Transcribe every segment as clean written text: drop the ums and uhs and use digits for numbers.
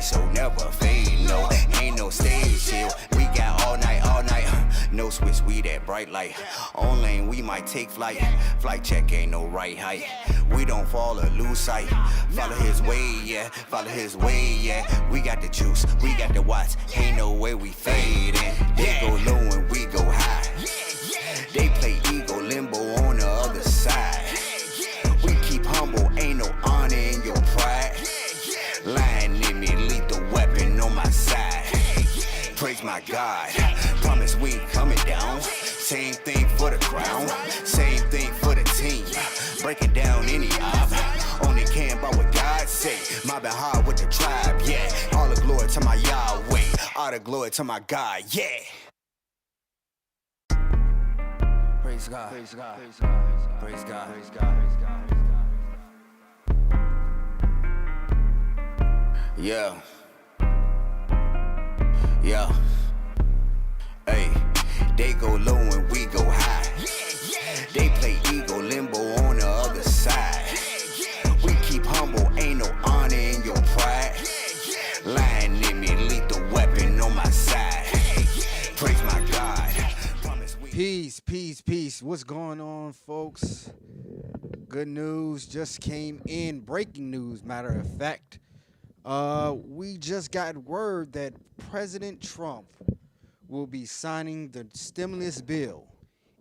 show never fade, no. Ain't no stage chill. We got all night, no switch, we that bright light. On lane, we might take flight. Flight check ain't no right height. We don't fall or lose sight. Follow his way, yeah. Follow his way, yeah. We got the juice, we got the watts. Ain't no way we fading. They go low and we go high. They play ego limbo on the other side. We keep humble, ain't no honor in your pride. Lying in me, lethal weapon on my side. Praise my God, promise we ain't coming down. Same thing for the crown, same thing for the team. Breaking down any op, only caring about what God say. Mobbing hard with the tribe, yeah. All the glory to my Yahweh, all the glory to my God, yeah. Praise God, praise God, praise God, praise God, praise God, praise God. Yeah. Yeah. Hey, they go low and we go high. They play ego limbo on the other side. We keep humble, ain't no honor in your pride. Lying in me, lethal weapon on my side. Praise my God. Peace, peace, peace. What's going on, folks? Good news just came in. Breaking news, matter of fact. We just got word that President Trump will be signing the stimulus bill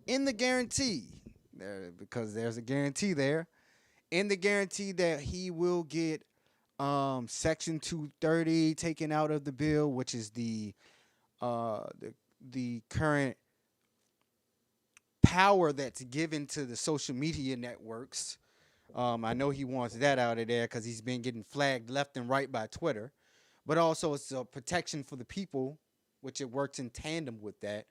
in the guarantee, because there's a guarantee there, in the guarantee that he will get Section 230 taken out of the bill, which is the current power that's given to the social media networks. I know he wants that out of there because he's been getting flagged left and right by Twitter. But also it's a protection for the people, which it works in tandem with that,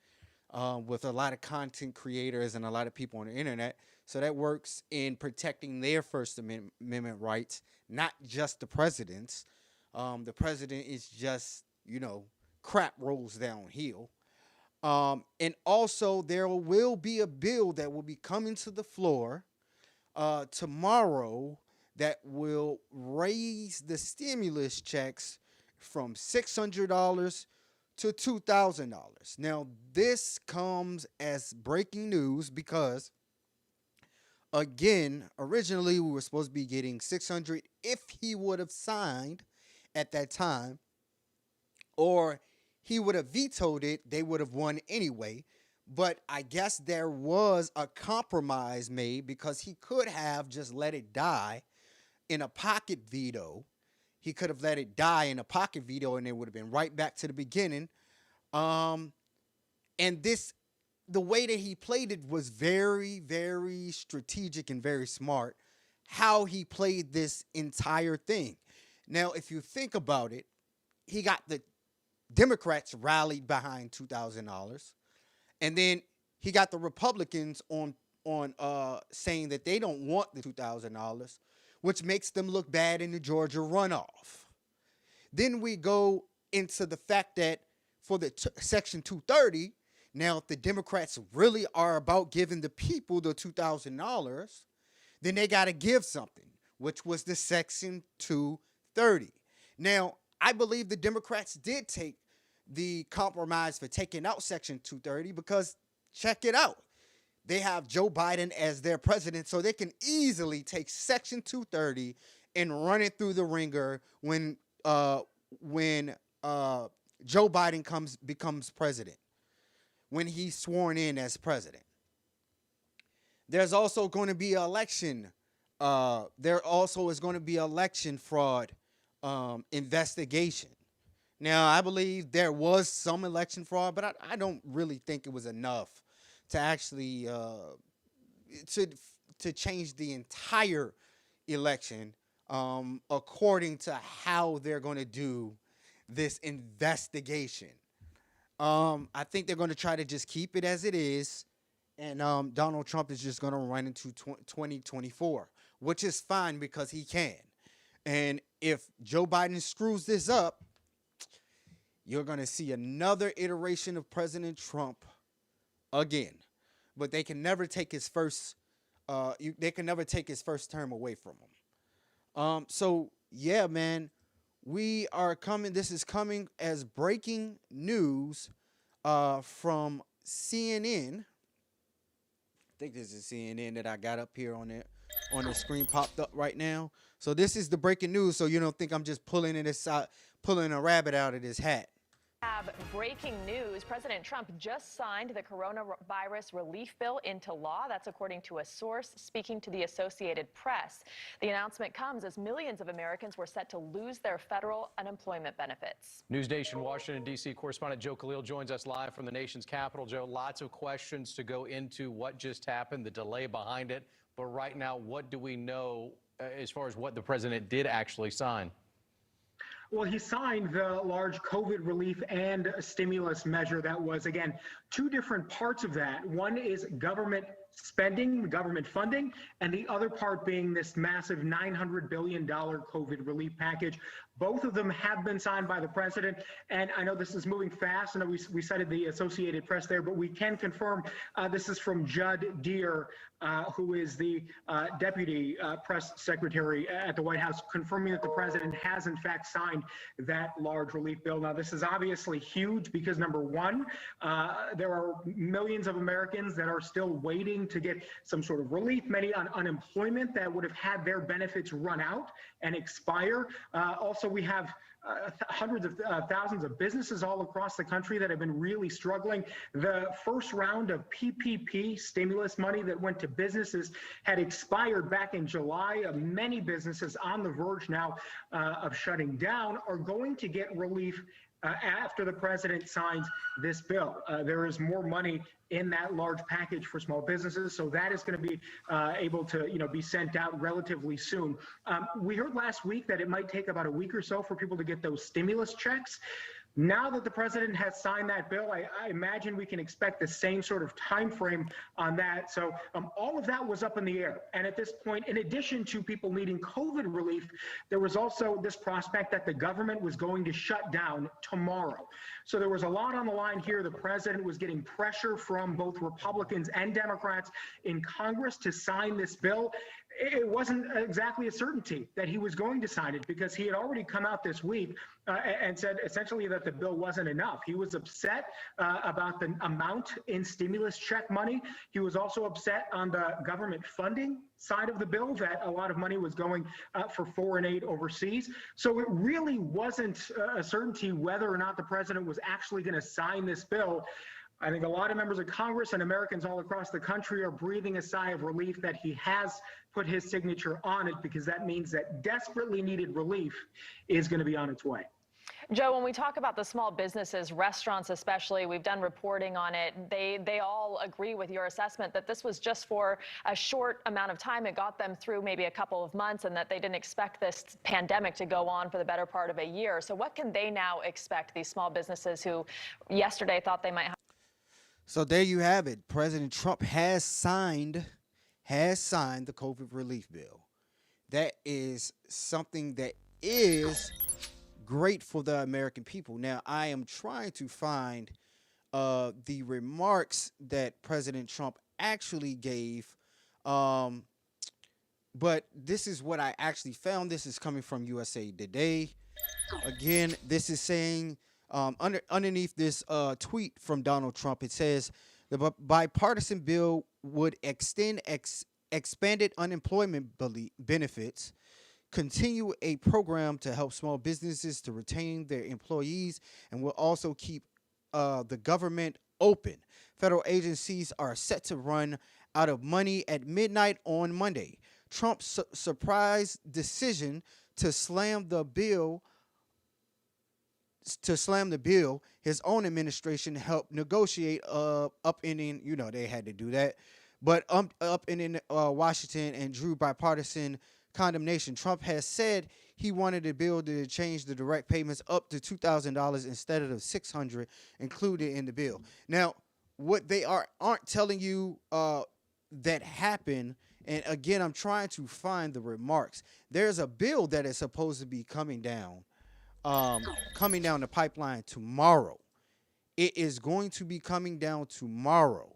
with a lot of content creators and a lot of people on the internet. So that works in protecting their First Amendment rights, not just the president's. The president is just, crap rolls downhill. And also there will be a bill that will be coming to the floor tomorrow that will raise the stimulus checks from $600 to $2,000. Now, this comes as breaking news because, again, originally we were supposed to be getting $600 if he would have signed at that time, or he would have vetoed it, they would have won anyway. But I guess there was a compromise made because he could have just let it die in a pocket veto. He could have let it die in a pocket veto and it would have been right back to the beginning. And the way that he played it was very, very strategic and very smart, how he played this entire thing. Now, if you think about it, he got the Democrats rallied behind $2,000. And then he got the Republicans on saying that they don't want the $2,000, which makes them look bad in the Georgia runoff. Then we go into the fact that for the Section 230, now if the Democrats really are about giving the people the $2,000, then they got to give something, which was the Section 230. Now, I believe the Democrats did take the compromise for taking out Section 230 because, check it out, they have Joe Biden as their president, so they can easily take Section 230 and run it through the ringer when Joe Biden becomes president, when he's sworn in as president. There's also going to be an election. There also is going to be election fraud investigation. Now, I believe there was some election fraud, but I don't really think it was enough to actually to change the entire election according to how they're going to do this investigation. I think they're going to try to just keep it as it is, and Donald Trump is just going to run into 2024, which is fine because he can. And if Joe Biden screws this up, you're going to see another iteration of President Trump again. But they can never take his first term away from him. So yeah, man, we are coming. This is coming as breaking news from CNN. I think this is CNN that I got up here on the screen popped up right now. So this is the breaking news. So you don't think I'm just pulling a rabbit out of this hat. Have breaking news. President Trump just signed the coronavirus relief bill into law. That's according to a source speaking to the Associated Press. The announcement comes as millions of Americans were set to lose their federal unemployment benefits. News Nation Washington, D.C. correspondent Joe Khalil joins us live from the nation's capital. Joe, lots of questions to go into what just happened, the delay behind it. But right now, what do we know as far as what the president did actually sign? Well, he signed the large COVID relief and stimulus measure that was, again, two different parts of that. One is government spending, government funding, and the other part being this massive $900 billion COVID relief package. Both of them have been signed by the president, and I know this is moving fast. I know we cited the Associated Press there, but we can confirm this is from Judd Deere, who is the deputy press secretary at the White House, confirming that the president has in fact signed that large relief bill. Now, this is obviously huge because, number one, there are millions of Americans that are still waiting to get some sort of relief, many on unemployment that would have had their benefits run out and expire. Also, we have hundreds of thousands of businesses all across the country that have been really struggling. The first round of PPP stimulus money that went to businesses had expired back in July. Many businesses on the verge now of shutting down are going to get relief after the president signs this bill. There is more money in that large package for small businesses, so that is going to be able to, be sent out relatively soon. We heard last week that it might take about a week or so for people to get those stimulus checks. Now that the president has signed that bill, I imagine we can expect the same sort of time frame on that. So all of that was up in the air. And at this point, in addition to people needing COVID relief, there was also this prospect that the government was going to shut down tomorrow. So there was a lot on the line here. The president was getting pressure from both Republicans and Democrats in Congress to sign this bill. It wasn't exactly a certainty that he was going to sign it because he had already come out this week and said essentially that the bill wasn't enough. He was upset about the amount in stimulus check money. He was also upset on the government funding side of the bill that a lot of money was going for foreign aid overseas. So it really wasn't a certainty whether or not the president was actually going to sign this bill. I think a lot of members of Congress and Americans all across the country are breathing a sigh of relief that he has put his signature on it, because that means that desperately needed relief is going to be on its way. Joe, when we talk about the small businesses, restaurants especially, we've done reporting on it. They all agree with your assessment that this was just for a short amount of time. It got them through maybe a couple of months, and that they didn't expect this pandemic to go on for the better part of a year. So what can they now expect, these small businesses who yesterday thought they might have? So there you have it. President Trump has signed the COVID relief bill. That is something that is great for the American people. Now, I am trying to find the remarks that President Trump actually gave, but this is what I actually found. This is coming from USA Today. Again, this is saying, underneath this tweet from Donald Trump, it says the bipartisan bill would extend expanded unemployment benefits, continue a program to help small businesses to retain their employees, and will also keep the government open. Federal agencies are set to run out of money at midnight on Monday. Trump's surprise decision to slam the bill, his own administration helped negotiate upending, they had to do that, but upending Washington and drew bipartisan condemnation. Trump has said he wanted the bill to change the direct payments up to $2,000 instead of the $600 included in the bill. Now, what they aren't telling you that happened, and again, I'm trying to find the remarks. There's a bill that is supposed to be coming down the pipeline tomorrow. It is going to be coming down tomorrow.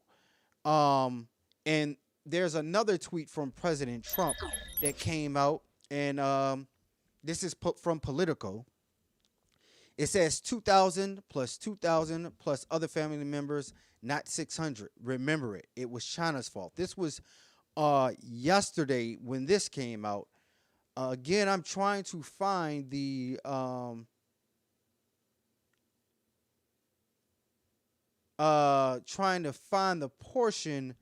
And there's another tweet from President Trump that came out, and this is from Politico. It says 2,000 plus 2,000 plus other family members, not 600. Remember it. It was China's fault. This was yesterday when this came out. Again, I'm trying to find the portion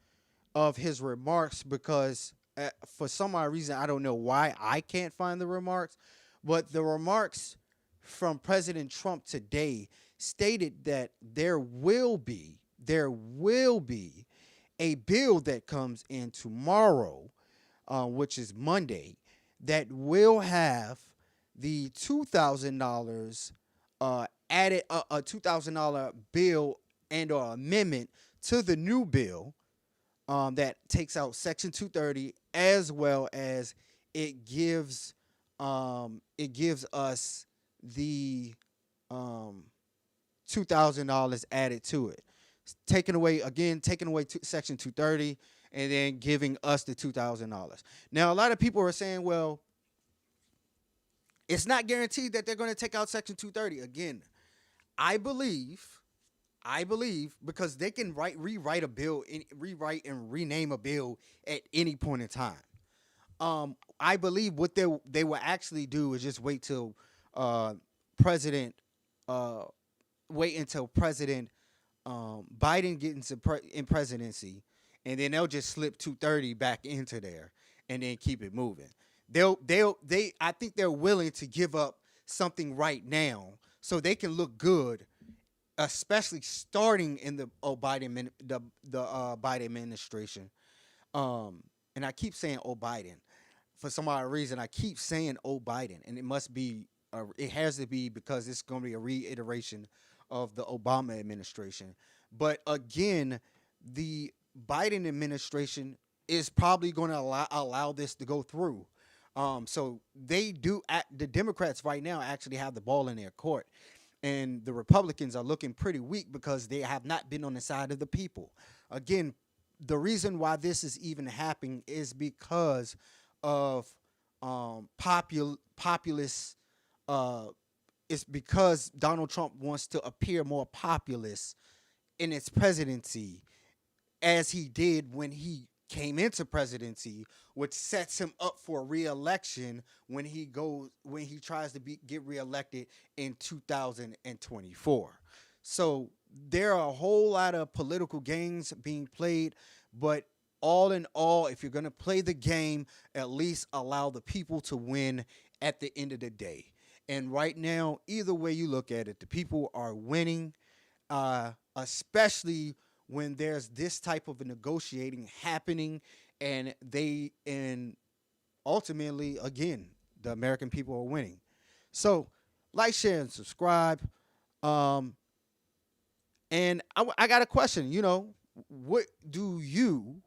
of his remarks because for some odd reason I don't know why I can't find the remarks, but the remarks from President Trump today stated that there will be a bill that comes in tomorrow, which is Monday, that will have the $2,000 added, a $2,000 bill and or amendment to the new bill that takes out Section 230, as well as it gives us the $2,000 added to it, taking away Section 230 and then giving us the $2,000. Now, a lot of people are saying, well, it's not guaranteed that they're going to take out Section 230. Again, I believe because they can rewrite and rename a bill at any point in time. I believe what they will actually do is just wait until President Biden gets in presidency, and then they'll just slip 230 back into there and then keep it moving. I think they're willing to give up something right now so they can look good, especially starting in the Biden administration. And I keep saying Biden for some odd reason. I keep saying Biden, and it must be it has to be because it's going to be a reiteration of the Obama administration. But again, the Biden administration is probably going to allow this to go through. So the Democrats right now actually have the ball in their court, and the Republicans are looking pretty weak because they have not been on the side of the people. Again, the reason why this is even happening is because of populist. It's because Donald Trump wants to appear more populist in his presidency, as he did when he came into presidency, which sets him up for re-election when he tries to get reelected in 2024. So there are a whole lot of political games being played, but all in all, if you're going to play the game, at least allow the people to win at the end of the day. And right now, either way you look at it, the people are winning, especially when there's this type of a negotiating happening, and ultimately, again, the American people are winning. So, like, share, and subscribe. And I got a question. What do you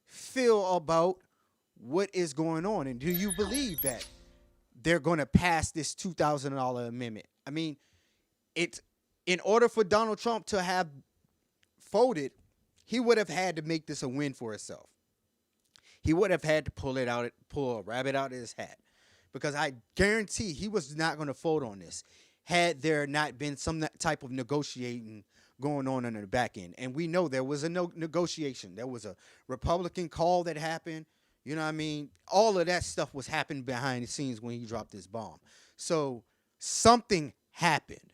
feel about what is going on, and do you believe that they're going to pass this $2,000 amendment? I mean, it's in order for Donald Trump to have folded, he would have had to make this a win for himself. He would have had to pull a rabbit out of his hat, because I guarantee he was not going to fold on this had there not been some type of negotiating going on the back end. And we know there was a negotiation. There was a Republican call that happened. You know what I mean? All of that stuff was happening behind the scenes when he dropped this bomb. So something happened.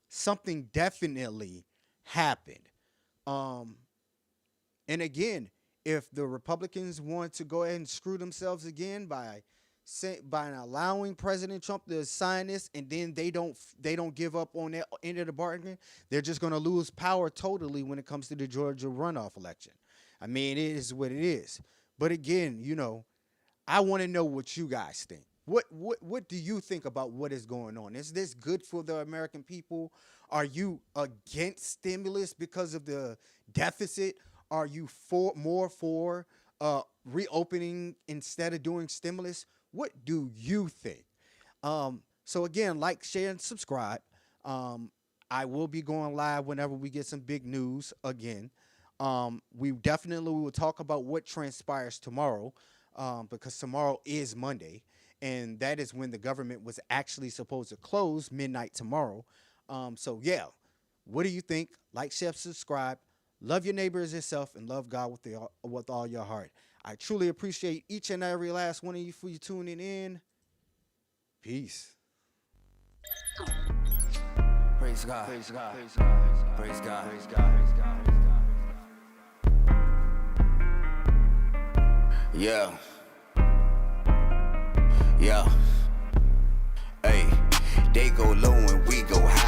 Something definitely happened. And again, if the Republicans want to go ahead and screw themselves again by allowing President Trump to sign this, and then they don't give up on that end of the bargain, they're just going to lose power totally when it comes to the Georgia runoff election. I mean, it is what it is. But again, I want to know what you guys think. What do you think about what is going on? Is this good for the American people? Are you against stimulus because of the deficit? Are you more for reopening instead of doing stimulus? What do you think? So again, like, share, and subscribe. I will be going live whenever we get some big news again. We definitely will talk about what transpires tomorrow, because tomorrow is Monday. and that is when the government was actually supposed to close midnight tomorrow. So yeah, what do you think? Like, share, subscribe. Love your neighbor as yourself, and love God with all your heart. I truly appreciate each and every last one of you for you tuning in. Peace. Praise God. Praise God. Praise God. Praise God. Praise God. Praise God. Yeah. Yeah. Hey, they go low and we go high.